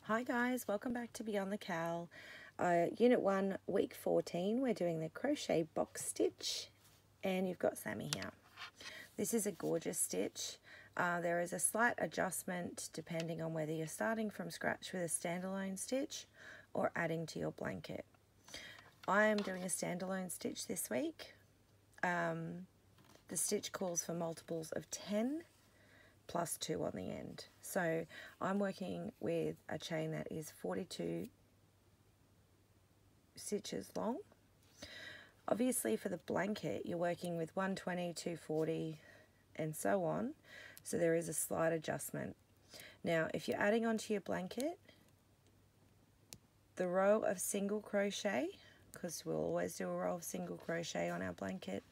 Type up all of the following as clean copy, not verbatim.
Hi guys, welcome back to Beyond the Cowl. Unit 1, week 14, we're doing the crochet box stitch and you've got Sammy here. This is a gorgeous stitch. There is a slight adjustment depending on whether you're starting from scratch with a standalone stitch or adding to your blanket. I am doing a standalone stitch this week. The stitch calls for multiples of 10 plus 2 on the end. So I'm working with a chain that is 42 stitches long. Obviously for the blanket you're working with 120, 240 and so on, so there is a slight adjustment. Now if you're adding onto your blanket, the row of single crochet, because we'll always do a row of single crochet on our blanket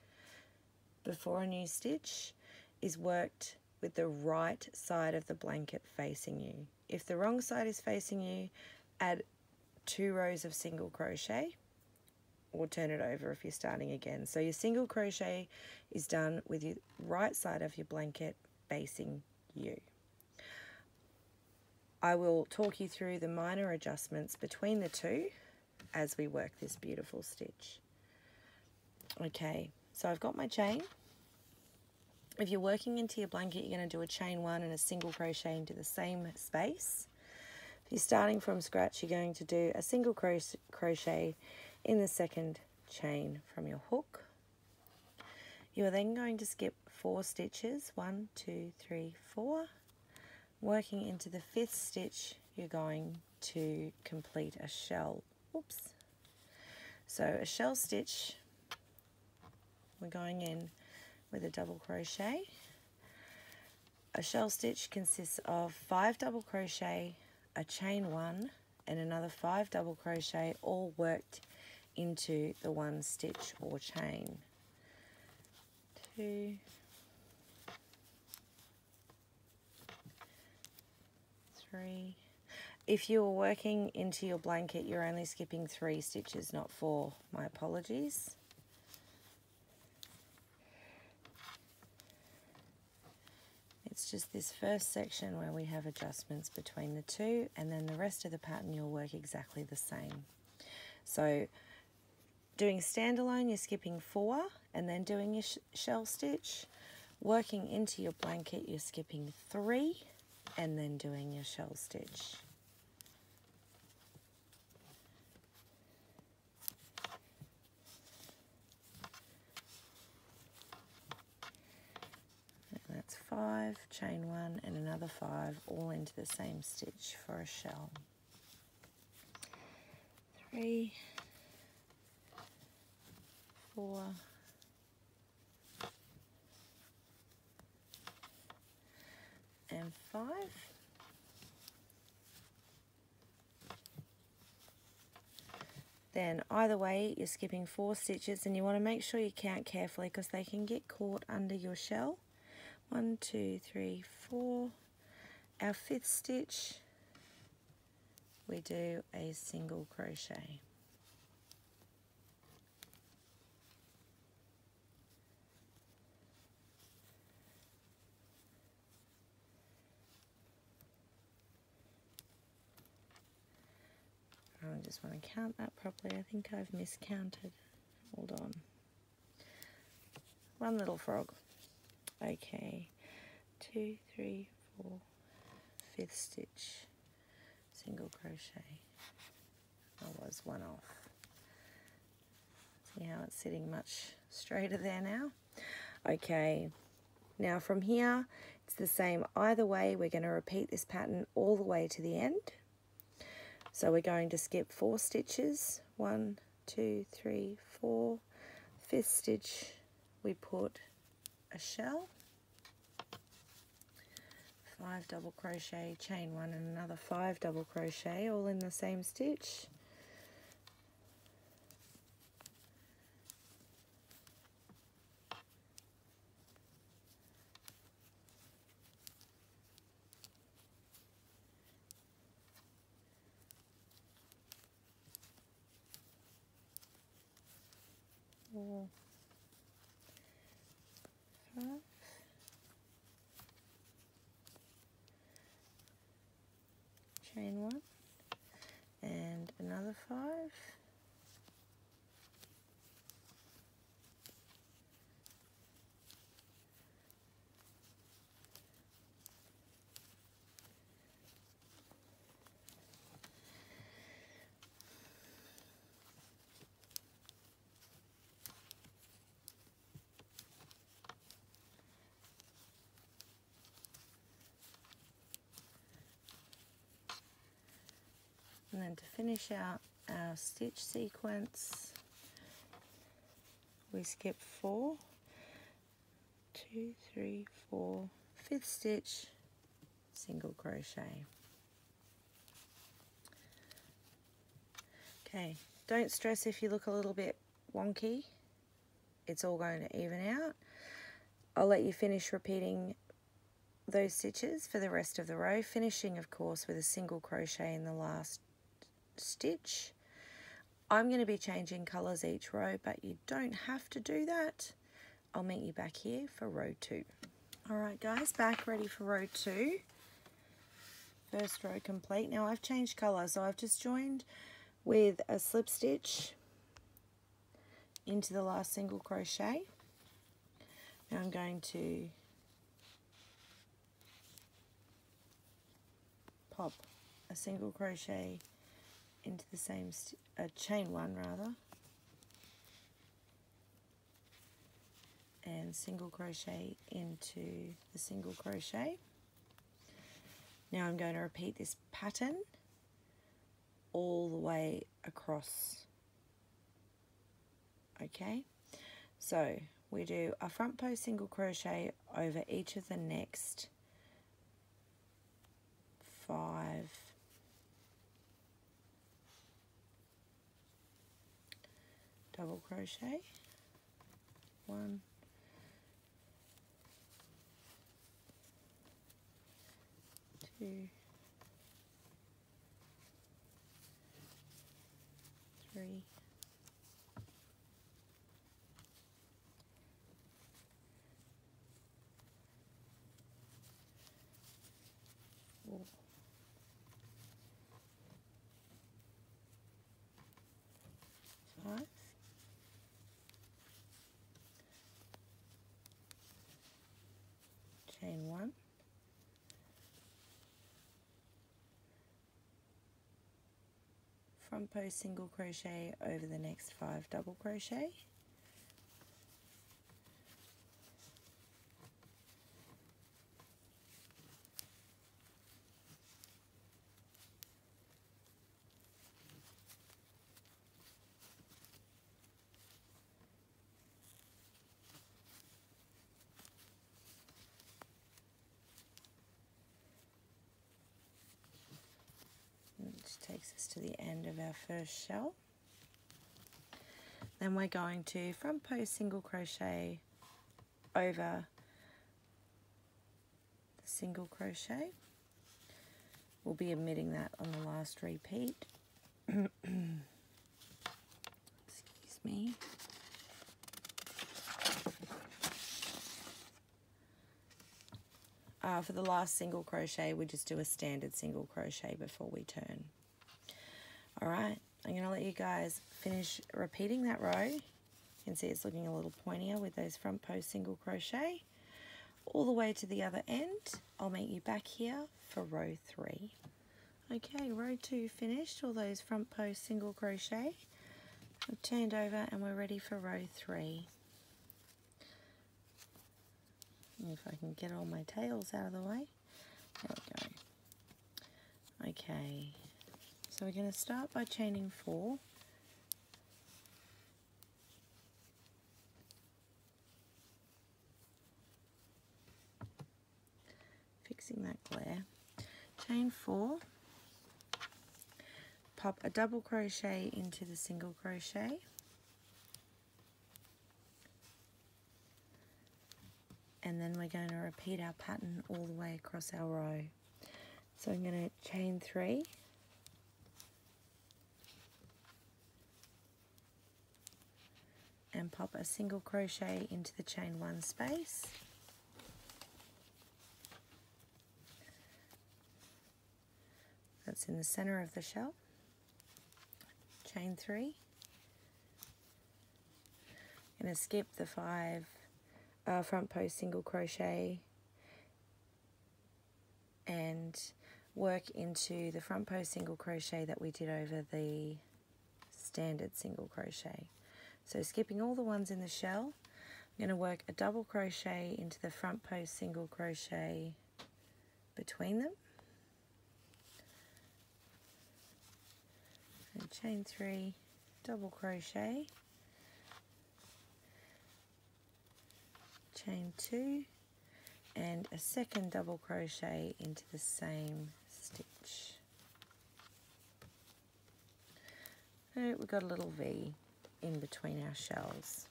before a new stitch, is worked with the right side of the blanket facing you. If the wrong side is facing you, add 2 rows of single crochet or turn it over if you're starting again. So your single crochet is done with your right side of your blanket facing you. I will talk you through the minor adjustments between the two as we work this beautiful stitch. Okay, so I've got my chain. If you're working into your blanket, you're going to do a chain 1 and a single crochet into the same space. If you're starting from scratch, you're going to do a single crochet in the second chain from your hook. You're then going to skip 4 stitches, 1, 2, 3, 4. Working into the 5th stitch, you're going to complete a shell. Oops. So a shell stitch, we're going in with a double crochet. A shell stitch consists of 5 double crochet, a chain 1 and another 5 double crochet, all worked into the 1 stitch or chain. 2, 3. If you're working into your blanket, you're only skipping 3 stitches, not 4. My apologies. It's just this first section where we have adjustments between the two, and then the rest of the pattern you'll work exactly the same. So doing standalone, you're skipping 4 and then doing your shell stitch. Working into your blanket, you're skipping 3 and then doing your shell stitch. That's 5, chain 1 and another 5, all into the same stitch for a shell. 3, 4, and 5. Then either way you're skipping 4 stitches, and you want to make sure you count carefully because they can get caught under your shell. 1, 2, 3, 4. Our 5th stitch, we do a single crochet. I just want to count that properly. I think I've miscounted. Hold on. 1 little frog. Okay, 2, 3, 4, 5th stitch, single crochet. I was 1 off. See how it's sitting much straighter there now? Okay, now from here it's the same either way. We're going to repeat this pattern all the way to the end. So we're going to skip 4 stitches, 1, 2, 3, 4. 5th stitch we put a shell, 5 double crochet, chain 1 and another 5 double crochet, all in the same stitch. Four, 5, chain 1, then to finish out our stitch sequence, we skip 4, 2, 3, 4, 5th stitch, single crochet. Okay, don't stress if you look a little bit wonky. It's all going to even out. I'll let you finish repeating those stitches for the rest of the row, finishing of course with a single crochet in the last stitch. I'm going to be changing colours each row, but you don't have to do that. I'll meet you back here for row 2. Alright guys, back ready for row 2. First row complete. Now I've changed colour, so I've just joined with a slip stitch into the last single crochet. Now I'm going to pop a single crochet into the same chain 1 rather, and single crochet into the single crochet. Now I'm going to repeat this pattern all the way across. Okay, so we do a front post single crochet over each of the next 5 double crochet, 1, 2, 3, 4, 5, chain 1, front post single crochet over the next 5 double crochet, which takes us to the end of our first shell. Then we're going to front post single crochet over the single crochet. We'll be omitting that on the last repeat. Excuse me. For the last single crochet, we just do a standard single crochet before we turn. Alright, I'm going to let you guys finish repeating that row. You can see it's looking a little pointier with those front post single crochet. All the way to the other end. I'll meet you back here for row 3. Okay, row 2 finished, all those front post single crochet. I've turned over and we're ready for row 3. If I can get all my tails out of the way. There we go. Okay, so we're going to start by chaining 4. Fixing that glare. Chain 4. Pop a double crochet into the single crochet. And then we're going to repeat our pattern all the way across our row. So I'm going to chain 3, and pop a single crochet into the chain 1 space. That's in the center of the shell. Chain 3. I'm going to skip the 5 front post single crochet and work into the front post single crochet that we did over the standard single crochet. So skipping all the ones in the shell, I'm going to work a double crochet into the front post single crochet between them, and chain 3, double crochet, chain 2, and a second double crochet into the same stitch. And we've got a little V in between our shells.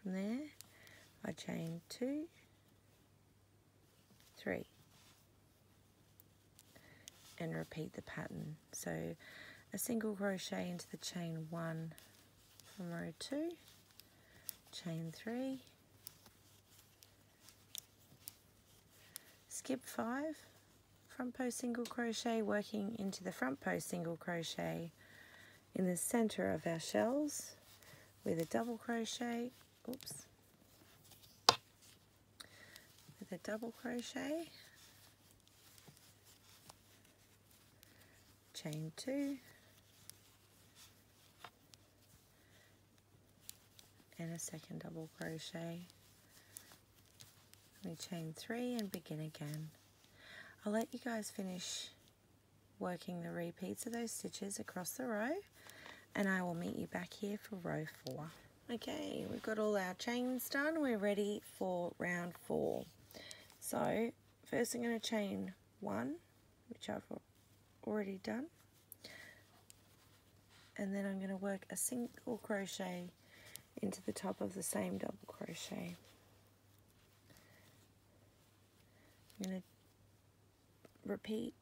From there, I chain 2, 3, and repeat the pattern. So a single crochet into the chain 1 from row 2, chain 3, skip 5, front post single crochet, working into the front post single crochet in the center of our shells with a double crochet, oops, with a double crochet, chain 2, and a second double crochet. We chain 3 and begin again. I'll let you guys finish working the repeats of those stitches across the row, and I will meet you back here for row 4. Okay, we've got all our chains done. We're ready for round 4. So first I'm going to chain 1, which I've already done, and then I'm going to work a single crochet into the top of the same double crochet. I'm going to repeat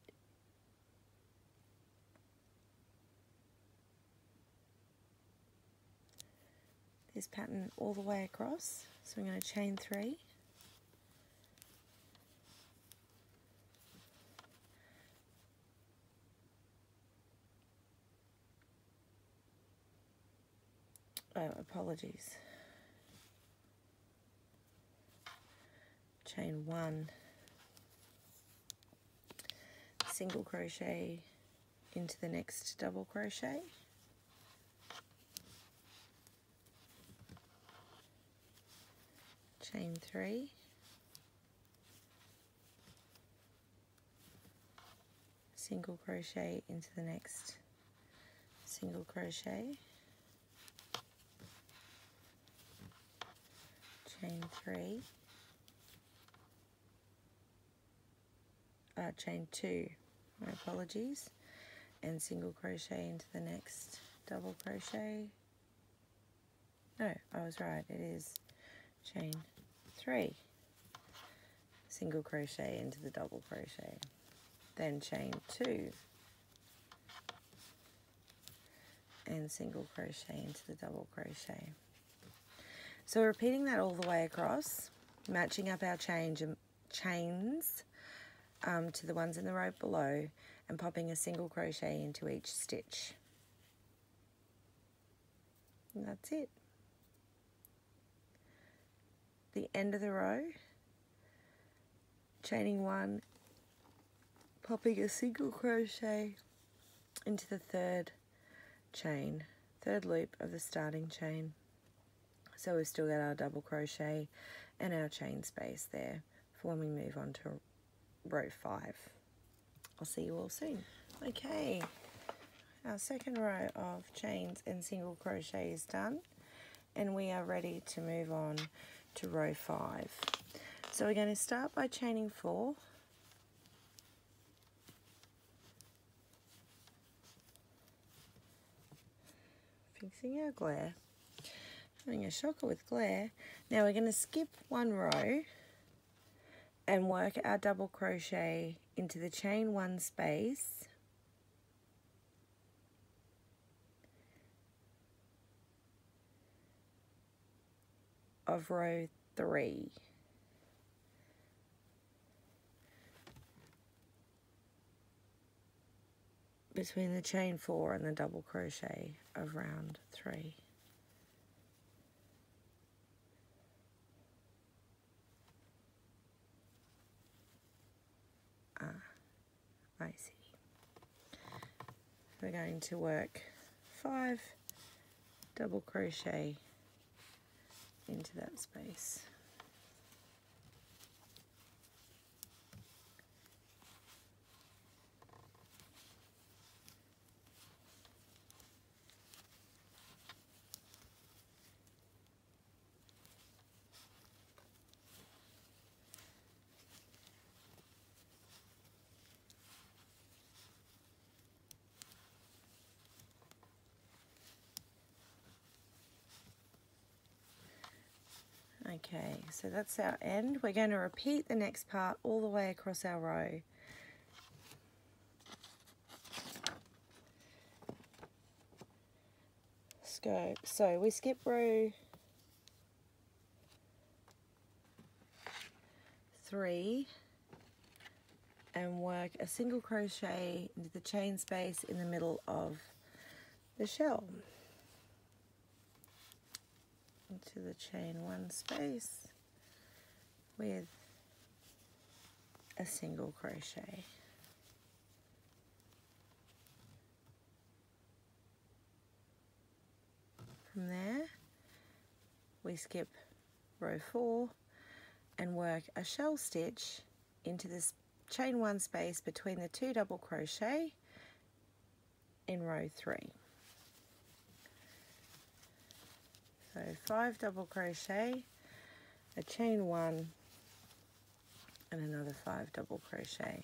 this pattern all the way across. So I'm going to chain 3, apologies, chain 1, single crochet into the next double crochet, chain 3, single crochet into the next single crochet, chain 3, chain 2, my apologies, and single crochet into the next double crochet. No, I was right, it is chain 3, single crochet into the double crochet, then chain 2, and single crochet into the double crochet. So repeating that all the way across, matching up our chains to the ones in the row below, and popping a single crochet into each stitch. And that's it. The end of the row, chaining 1, popping a single crochet into the third loop of the starting chain. So we've still got our double crochet and our chain space there for when we move on to row 5. I'll see you all soon. Okay, our second row of chains and single crochet is done, and we are ready to move on to row 5. So we're going to start by chaining 4, fixing our glare, having a shocker with glare. Now we're going to skip one row and work our double crochet into the chain 1 space of row 3. Between the chain 4 and the double crochet of round 3. I see. We're going to work 5 double crochet into that space. Okay, so that's our end. We're going to repeat the next part all the way across our row. Let's go. So we skip row 3 and work a single crochet into the chain space in the middle of the shell. Into the chain 1 space with a single crochet. From there, we skip row 4 and work a shell stitch into this chain 1 space between the 2 double crochet in row 3. So 5 double crochet, a chain 1 and another 5 double crochet.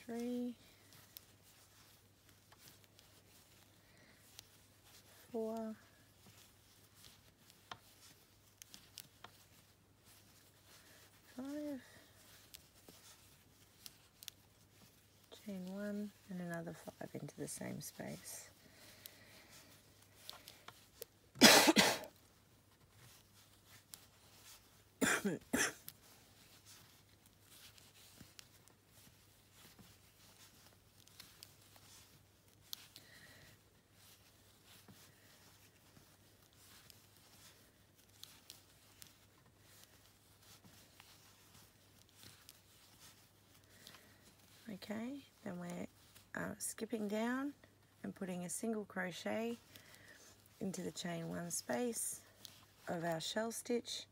Three, 4, 5, chain 1 and another 5 into the same space. Okay, then we're skipping down and putting a single crochet into the chain 1 space of our shell stitch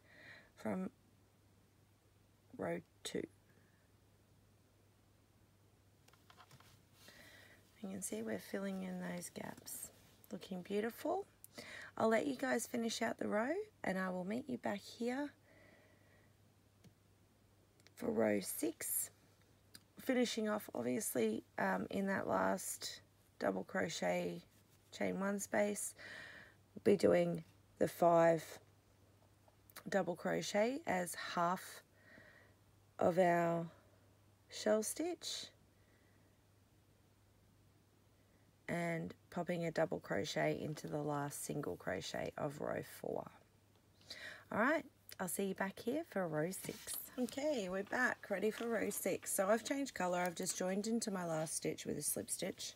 from row 2. You can see we're filling in those gaps. Looking beautiful. I'll let you guys finish out the row and I will meet you back here for row 6. Finishing off obviously in that last double crochet chain 1 space. We'll be doing the 5 double crochet as half of our shell stitch and popping a double crochet into the last single crochet of row 4. Alright, I'll see you back here for row 6. Okay, we're back, ready for row 6. So I've changed colour, I've just joined into my last stitch with a slip stitch,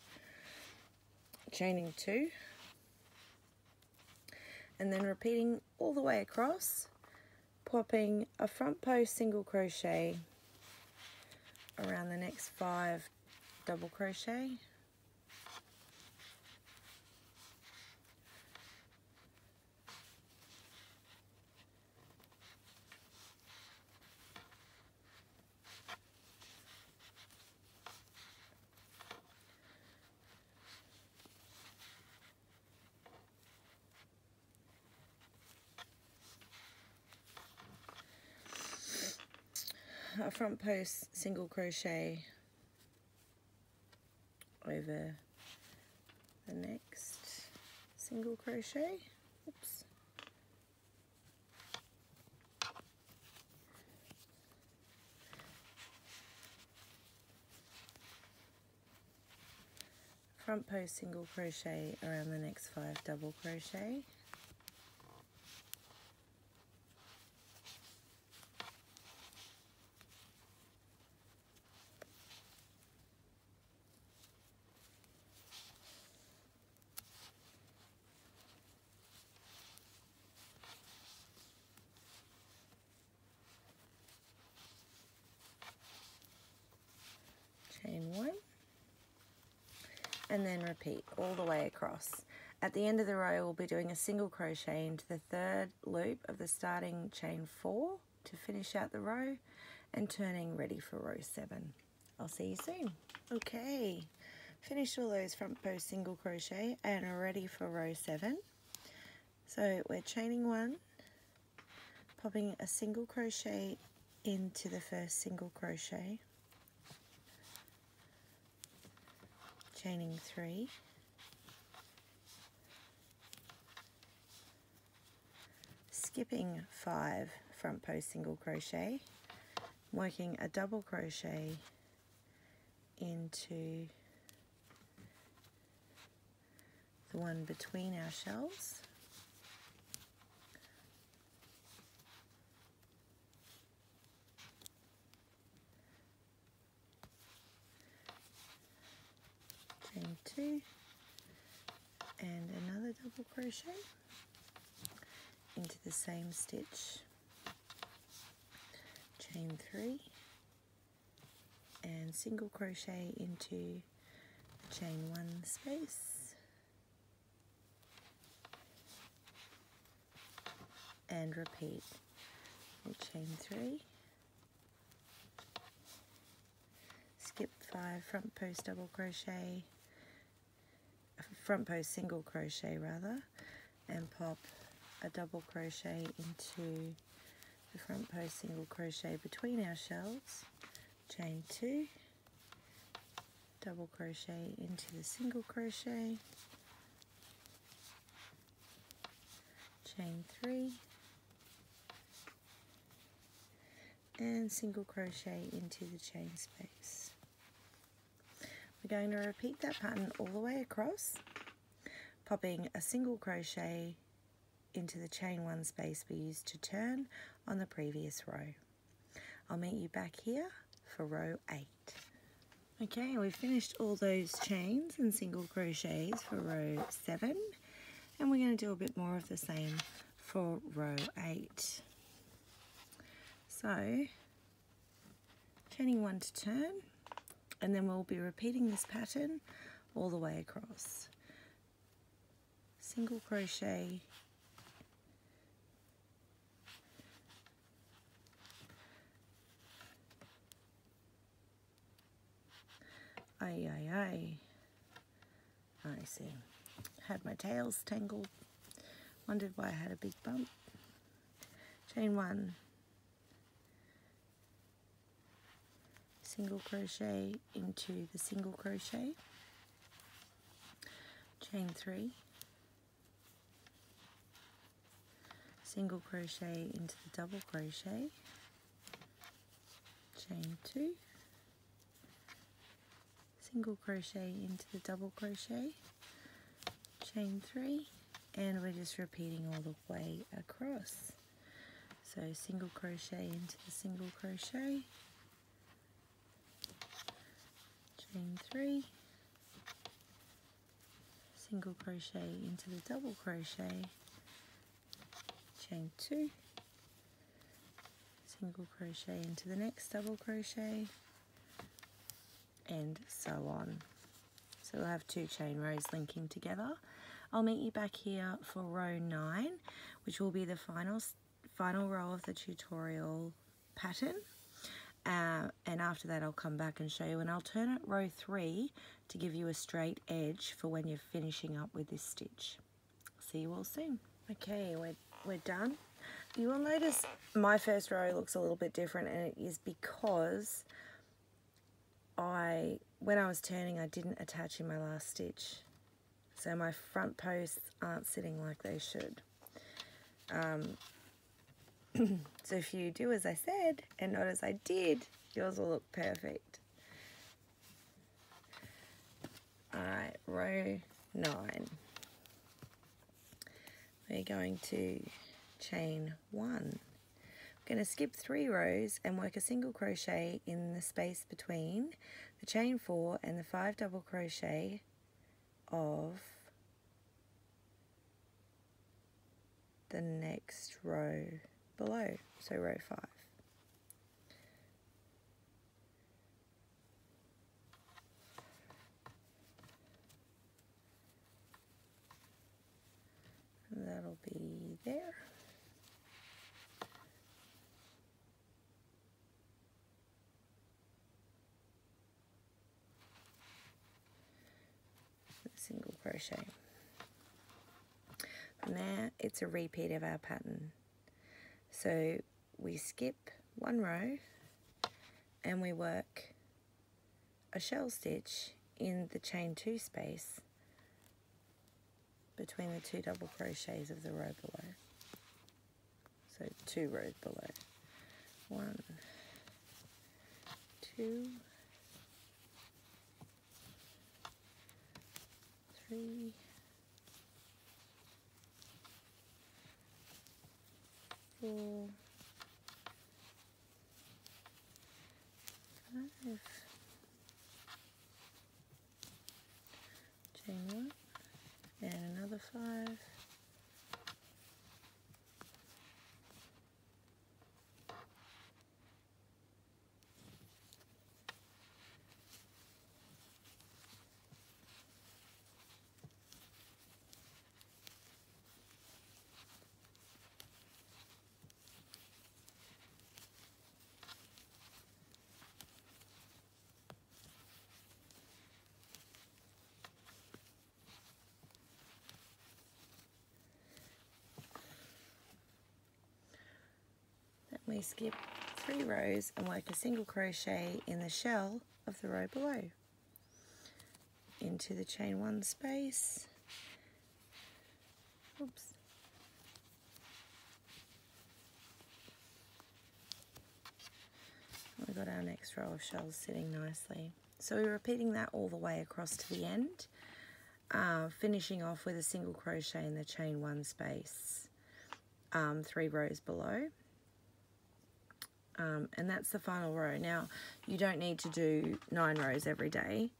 chaining 2, and then repeating all the way across, popping a front post single crochet around the next 5 double crochet, a front post single crochet over the next single crochet. Oops. Front post single crochet around the next 5 double crochet. Chain 1 and then repeat all the way across. At the end of the row we'll be doing a single crochet into the 3rd loop of the starting chain 4 to finish out the row and turning ready for row 7. I'll see you soon. Okay, finished all those front post single crochet and are ready for row 7. So we're chaining 1, popping a single crochet into the first single crochet, chaining 3, skipping 5 front post single crochet, working a double crochet into the one between our shells, chain 2 and another double crochet into the same stitch, chain 3 and single crochet into the chain 1 space, and repeat. We'll chain 3, skip 5 front post double crochet, front post single crochet rather, and pop a double crochet into the front post single crochet between our shells, chain 2, double crochet into the single crochet, chain 3 and single crochet into the chain space. We're going to repeat that pattern all the way across, popping a single crochet into the chain 1 space we used to turn on the previous row. I'll meet you back here for row 8. Okay, we've finished all those chains and single crochets for row 7, and we're going to do a bit more of the same for row 8. So, chaining 1 to turn, and then we'll be repeating this pattern all the way across. Single crochet, I see. Had my tails tangled. Wondered why I had a big bump. Chain 1, single crochet into the single crochet, chain 3, single crochet into the double crochet, chain 2, single crochet into the double crochet, chain 3, and we're just repeating all the way across. So single crochet into the single crochet, chain 3, single crochet into the double crochet, chain 2, single crochet into the next double crochet, and so on. So we'll have 2 chain rows linking together. I'll meet you back here for row 9, which will be the final row of the tutorial pattern. And after that I'll come back and show you an alternate row 3 to give you a straight edge for when you're finishing up with this stitch. See you all soon. Okay, we're done. You will notice my first row looks a little bit different, and it is because when I was turning, I didn't attach in my last stitch. So my front posts aren't sitting like they should. So if you do as I said and not as I did, yours will look perfect. Alright, row 9. We're going to chain 1. I'm going to skip 3 rows and work a single crochet in the space between the chain 4 and the 5 double crochet of the next row below, so row 5. And that'll be there. Single crochet. From there, it's a repeat of our pattern. So we skip 1 row and we work a shell stitch in the chain 2 space between the 2 double crochets of the row below. So 2 rows below. 1, 2, 3, 4, 5, chain 1, and another 5, we skip 3 rows and work a single crochet in the shell of the row below into the chain 1 space. Oops. We've got our next row of shells sitting nicely. So we're repeating that all the way across to the end, finishing off with a single crochet in the chain 1 space, 3 rows below. And that's the final row. Now, you don't need to do 9 rows every day.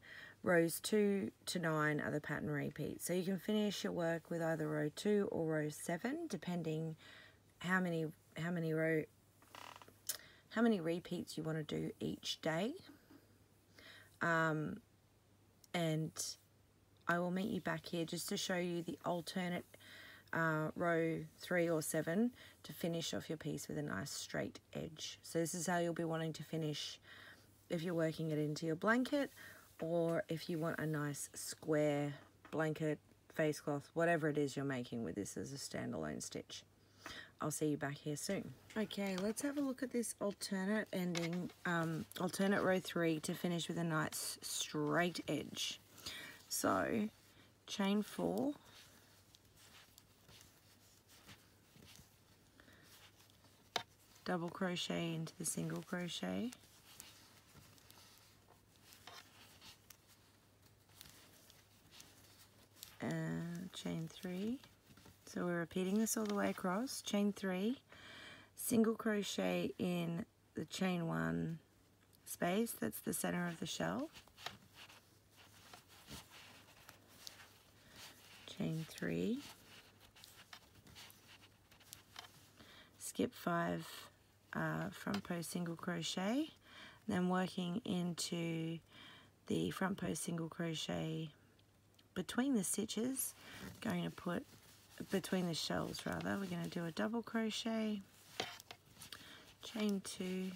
Rows 2 to 9 are the pattern repeats. So you can finish your work with either row 2 or row 7, depending how many repeats you want to do each day. And I will meet you back here just to show you the alternate row 3 or 7 to finish off your piece with a nice straight edge. So this is how you'll be wanting to finish if you're working it into your blanket, or if you want a nice square blanket, face cloth, whatever it is you're making with this as a standalone stitch. I'll see you back here soon. Okay, let's have a look at this alternate ending, alternate row 3 to finish with a nice straight edge. So chain 4, double crochet into the single crochet, and chain 3. So we're repeating this all the way across. Chain 3, single crochet in the chain 1 space, that's the center of the shell, chain 3, skip 5 front post single crochet, then working into the front post single crochet between the stitches, going to put between the shells rather, we're going to do a double crochet, chain 2,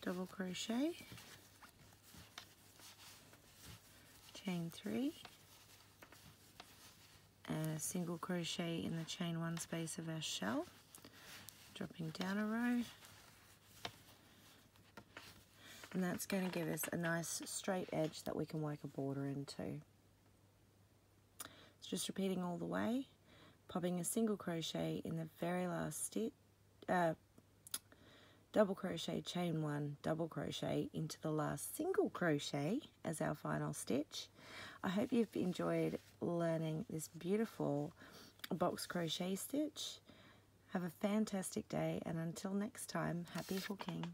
double crochet, chain 3, and a single crochet in the chain 1 space of our shell, dropping down a row, and that's going to give us a nice straight edge that we can work a border into. It's just repeating all the way, popping a single crochet in the very last stitch, double crochet, chain 1, double crochet into the last single crochet as our final stitch. I hope you've enjoyed learning this beautiful box crochet stitch. Have a fantastic day, and until next time, happy hooking.